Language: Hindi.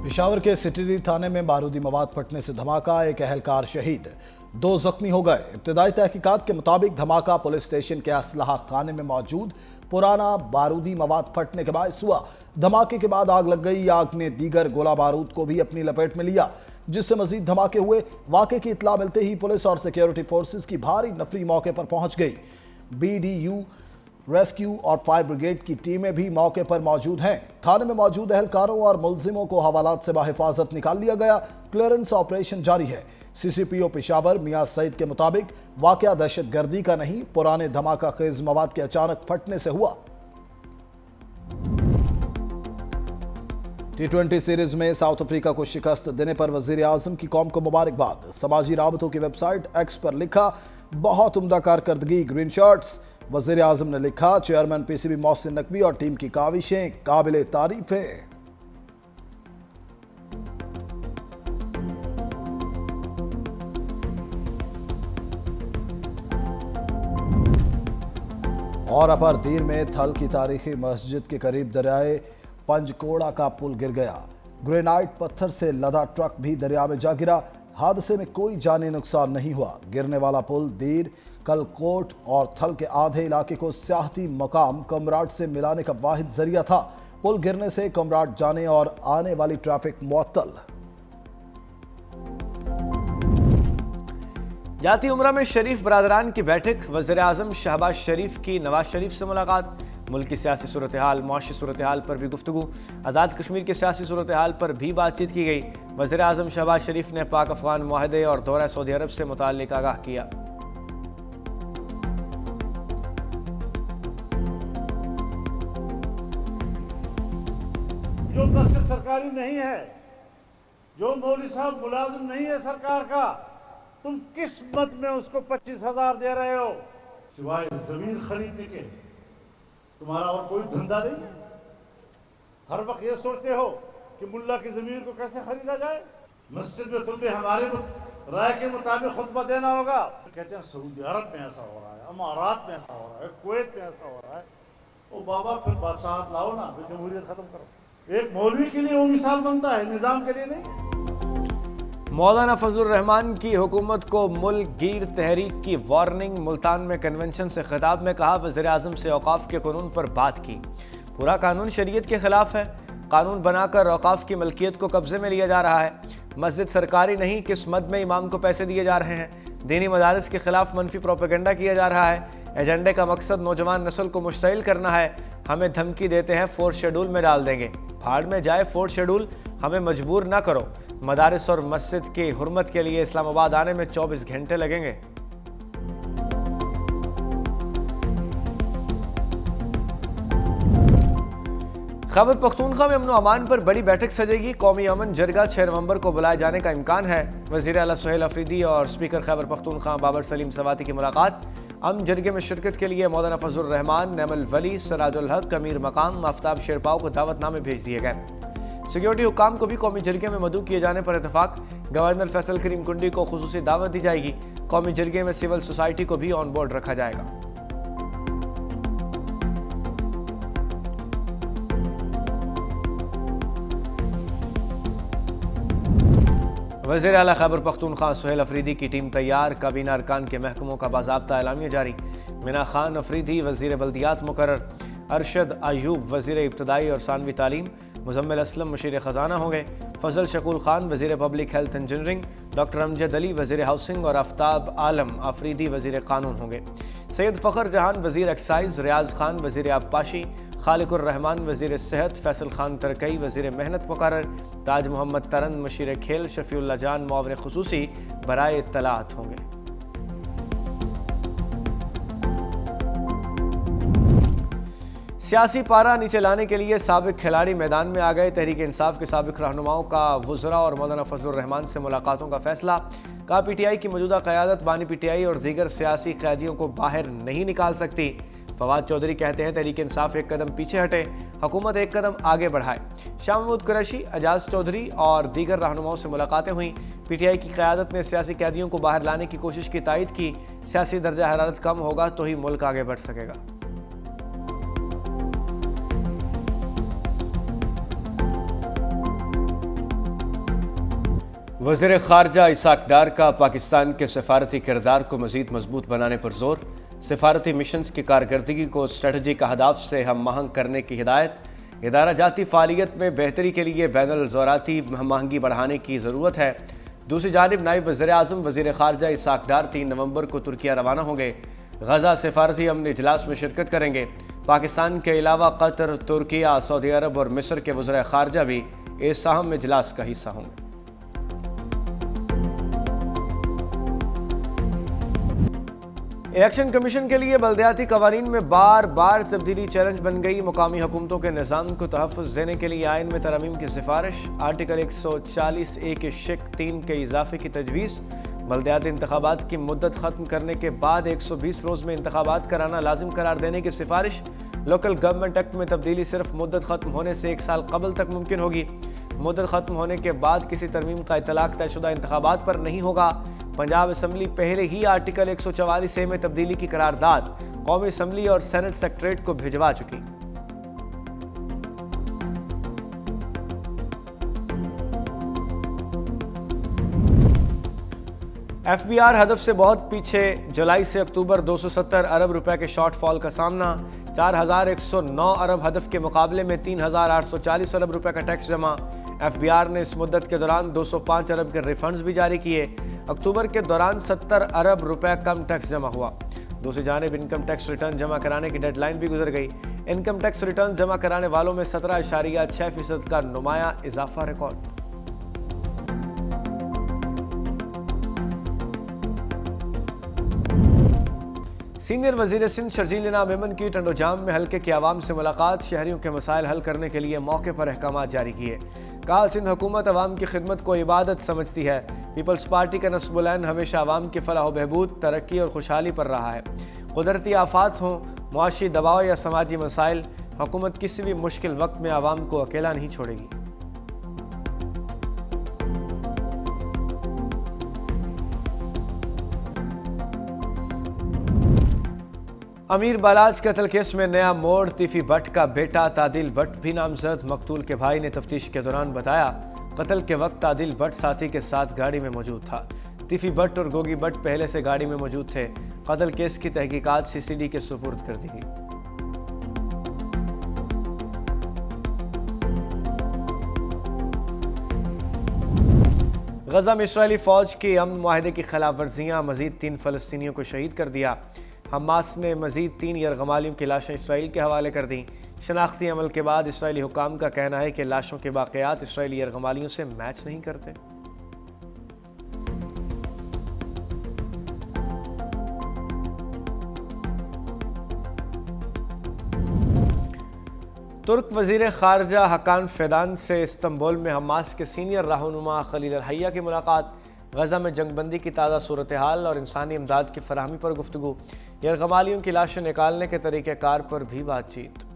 पेशावर के सिटी थाने में बारूदी मवाद फटने से धमाका, एक अहलकार शहीद, 2 जख्मी हो गए। इब्तदाई तहकीकात के मुताबिक धमाका पुलिस स्टेशन के असलहा खाने में मौजूद पुराना बारूदी मवाद फटने के बायस हुआ। धमाके के बाद आग लग गई। आग ने दीगर गोला बारूद को भी अपनी लपेट में लिया, जिससे मजीद धमाके हुए। वाक़े की इत्तला मिलते ही पुलिस और सिक्योरिटी फोर्सेस की भारी नफरी मौके पर पहुंच गई। BDU रेस्क्यू और फायर ब्रिगेड की टीमें भी मौके पर मौजूद हैं। थाने में मौजूद अहलकारों और मुलजिमों को हवालात से बाहिफाजत निकाल लिया गया। क्लियरेंस ऑपरेशन जारी है। CCPO पेशावर मियां सईद के मुताबिक वाकया दहशतगर्दी का नहीं, पुराने धमाका खेज मवाद के अचानक फटने से हुआ। T20 सीरीज में साउथ अफ्रीका को शिकस्त देने पर वजीर आजम की कौम को मुबारकबाद। समाजी राबतों की वेबसाइट एक्स पर लिखा, बहुत उम्दा कारकर्दगी, ग्रीन शर्ट्स। वजीर आजम ने लिखा, चेयरमैन PCB मोहसिन नकवी और टीम की काविशें काबिले तारीफ है। और अपर दीर में थल की तारीखी मस्जिद के करीब दरियाए पंजकोड़ा का पुल गिर गया। ग्रेनाइट पत्थर से लदा ट्रक भी दरिया में जा गिरा। हादसे में कोई जानी नुकसान नहीं हुआ। गिरने वाला पुल दीर, कलकोट और थल के आधे इलाके को सियाहती मकाम कमराट से मिलाने का वाहिद जरिया था। पुल गिरने से कमराट जाने और आने वाली ट्रैफिक मुअत्तल। जाती उम्रा में शरीफ बरादरान की बैठक। वज़ीर आज़म शहबाज शरीफ की नवाज शरीफ से मुलाकात। मुल्क की सियासी सूरत हाल, मुआशी सूरत हाल पर भी गुफ्तगू। आज़ाद कश्मीर की सियासी सूरत हाल पर भी बातचीत की गई। वज़ीर आज़म शहबाज शरीफ ने पाक अफगान मुआहदे और दौरा सऊदी अरब से मुताल्लिक आगाह किया। जो मस्जिद सरकारी नहीं है, जो मौलवी साहब मुलाजिम नहीं है सरकार का, तुम किस मत में उसको 25,000 दे रहे हो? सिवाय जमीन खरीदने के तुम्हारा और कोई धंधा नहीं है। हर वक्त ये सोचते हो कि मुल्ला की जमीन को कैसे खरीदा जाए। मस्जिद में तुम्हें हमारे राय के मुताबिक खुतबा देना होगा। कहते हैं सऊदी अरब में ऐसा हो रहा है, अमारात में ऐसा हो रहा है, कुवैत में ऐसा हो रहा है। ओ बाबा, फिर बादशाहत लाओ ना, फिर जमहूरियत खत्म करो। एक मौलवी के लिए वो मिसाल बनता है, निजाम के लिए नहीं। मौलाना फजलुर रहमान की हुकूमत को मुल्क गिर तहरीक की वार्निंग। मुल्तान में कन्वेंशन से खिताब में कहा, वज़ीर आज़म से औकाफ के कानून पर बात की। पूरा कानून शरीयत के खिलाफ है। कानून बनाकर औकाफ की मलकियत को कब्जे में लिया जा रहा है। मस्जिद सरकारी नहीं, किस मद में इमाम को पैसे दिए जा रहे हैं। दीनी मदारिस के खिलाफ मनफी प्रोपेगेंडा किया जा रहा है। एजेंडे का मकसद नौजवान नस्ल को मुश्तइल करना है। हमें धमकी देते हैं 4th शेड्यूल में डाल देंगे। भाड़ में जाए 4th शेड्यूल, हमें मजबूर ना करो। मदारिस और मस्जिद की हुर्मत के लिए इस्लामाबाद आने में 24 घंटे लगेंगे। खैबर पख्तूनख्वा में अमन अमान पर बड़ी बैठक सजेगी। कौमी अमन जरगा 6 नवंबर को बुलाए जाने का इम्कान है। वज़ीर आला सुहेल अफरीदी और स्पीकर खैबर पख्तूनख्वा बाबर सलीम सवाती की मुलाकात। अमन जरगे में शिरकत के लिए मौलाना फजलुर रहमान, नैमुल वली, सराजुल हक, अमीर मकाम, आफ्ताब शेरपाओ को दावतनामे भेज दिए गए। सिक्योरिटी हुकाम को भी कौमी जरगे में मदऊ किए जाने पर इतफाक। गवर्नर फैसल करीम कुंडी को खुसूसी दावत दी जाएगी। कौमी जरगे में सिविल सोसाइटी को भी ऑन बोर्ड रखा जाएगा। वज़ीर आला खैबर पख्तूनख्वा सुहेल अफरीदी की टीम तैयार। काबीना अरकान के महकमों का बाज़ाब्ता एलामिया जारी। मिना खान अफरीदी वज़ीर बल्दियात मुकर्रर। अरशद अयूब वज़ीर इब्तदाई और सानवी तालीम। मुजम्मिल असलम मुशीर ख़जाना होंगे। फजल शकुल खान वज़ीर public health engineering. Doctor Amjad Ali वज़ीर हाउसिंग और आफ्ताब आलम अफरीदी वज़ीर कानून होंगे। सैयद फ़खर जहान वज़ीर एक्साइज। रियाज खान वज़ीर आबपाशी। खालिकुर रहमान वज़ीर सेहत। फैसल खान तरकई वज़ीर मेहनत मुकर्रर। ताज मोहम्मद तरन मशीर खेल। शफीउल्लाह जान मुआविन खुसूसी बराए इत्तलात होंगे। सियासी पारा नीचे लाने के लिए साबिक खिलाड़ी मैदान में आ गए। तहरीक इंसाफ के साबिक रहनुमाओं का वुज़रा और मौलाना फजलुर रहमान से मुलाकातों का फैसला। कहा, PTI की मौजूदा क़यादत बानी PTI और दीगर सियासी कैदियों को बाहर नहीं निकाल सकती। फवाद चौधरी कहते हैं, तहरीक इंसाफ एक कदम पीछे हटे, हुकूमत एक कदम आगे बढ़ाए। शाह महमूद कुरैशी, एजाज चौधरी और दीगर रहनुमाओं से मुलाकातें हुई। PTI की क़यादत ने सियासी कैदियों को बाहर लाने की कोशिश की तायद की। सियासी दर्जा हरारत कम होगा तो ही मुल्क आगे बढ़ सकेगा। वज़ीर ख़ारजा इसाक डार का पाकिस्तान के सफारती किरदार को मज़ीद मजबूत बनाने पर जोर। सफारती मिशंस की कारकर्दगी को स्ट्रेटजिक अहदाफ से हम आहंग करने की हिदायत। इदारा जाती फ़ालियत में बेहतरी के लिए बैनुल ज़राती हम आहंगी बढ़ाने की ज़रूरत है। दूसरी जानिब नायब वज़ीर आज़म वज़ीर ख़ारजा इसाक डार 3 नवंबर को तुर्किया रवाना होंगे। गजा सफारती अमन इजलास में शिरकत करेंगे। पाकिस्तान के अलावा कतर, तुर्किया, सऊदी अरब और मिस्र के वज़ीर ख़ारजा भी इस अहम इजलास का हिस्सा होंगे। इलेक्शन कमीशन के लिए बल्दियाती कवानीन में बार बार तब्दीली चैलेंज बन गई। मुकामी हुकूमतों के निज़ाम को तहफ़्फ़ुज़ देने के लिए आइन में तरमीम की सिफारिश। आर्टिकल 140A के शिक 3 के इजाफे की तजवीज़। बल्दियाती इंतखाबात की मुद्दत ख़त्म करने के बाद 120 रोज़ में इंतखाबात कराना लाजिम करार देने की सिफारिश। लोकल गवर्नमेंट एक्ट में तब्दीली सिर्फ मुद्दत ख़त्म होने से 1 साल कबल तक मुमकिन होगी। मुद्दत ख़त्म होने के बाद किसी तरमीम का इतलाक़ तयशुदा इंतखाबात पर नहीं होगा। पंजाब असम्बली पहले ही आर्टिकल 144A में तब्दीली की करारदाद कौमी असम्बली और सेनेट सेक्रेटरीट को भिजवा चुकी। FBI हदफ से बहुत पीछे। जुलाई से अक्टूबर 270 अरब रुपए के शॉर्टफॉल का सामना। 4109 अरब हदफ के मुकाबले में 3840 अरब रुपए का टैक्स जमा। FBI ने इस मुद्दत के दौरान 205 अरब के रिफंड्स भी जारी किए। अक्टूबर के दौरान 70 अरब रुपए कम टैक्स जमा हुआ। दूसरी जानिब इनकम टैक्स रिटर्न जमा कराने की डेडलाइन भी गुजर गई। इनकम टैक्स रिटर्न जमा कराने वालों में 17.6% का नुमाया इजाफा रिकॉर्ड। सीनियर वजीर सिंध शर्जील इनाम मेमन की टंडोजाम में हल्के की आवाम से मुलाकात। शहरियों के मसाइल हल करने के लिए मौके पर अहकाम जारी किए। कहा सिंध हुकूमत अवाम की खिदमत को इबादत समझती है। पीपल्स पार्टी का नस्बुलैन हमेशा अवाम की फलाह व बहबूद, तरक्की और खुशहाली पर रहा है। कुदरती आफात हों, मुआशी दबाव या समाजी मसाइल, हुकूमत किसी भी मुश्किल वक्त में आवाम को अकेला नहीं छोड़ेगी। अमीर बालाज कत्ल केस में नया मोड़। तीफी भट्ट का बेटा तादिल भट्ट भी नामजद। मकतूल के भाई ने तफ्तीश के दौरान बताया कत्ल के वक्त तादिल भट्ट साथी के साथ गाड़ी में मौजूद था। तीफी भट्ट और गोगी भट्ट पहले से गाड़ी में मौजूद थे। कत्ल केस की तहकीकात CCD के सुपुर्द कर दी गई। गजा में इस्राएली फौज की अमन मुआहदे की खिलाफ वर्जियाँ। मजीद 3 फ़लस्तीनियों को शहीद कर दिया। हमास ने मजीद 3 यरगमालियों की लाशें इसराइल के हवाले कर दी। शनाख्ती अमल के बाद इसराइली हुकाम का कहना है कि लाशों के बाक़ियात इसराइली यरगमालियों से मैच नहीं करते। तुर्क वज़ीर ख़ारजा हकान फ़िदान से इस्तंबुल में हमास के सीनियर रहनुमा खलील अल हय्या की मुलाकात। गजा में जंगबंदी की ताज़ा सूरत हाल और इंसानी इमदाद की फराहमी पर गुफ्तगू। यरगमालियों की लाशें निकालने के तरीक़ेकार पर भी बातचीत।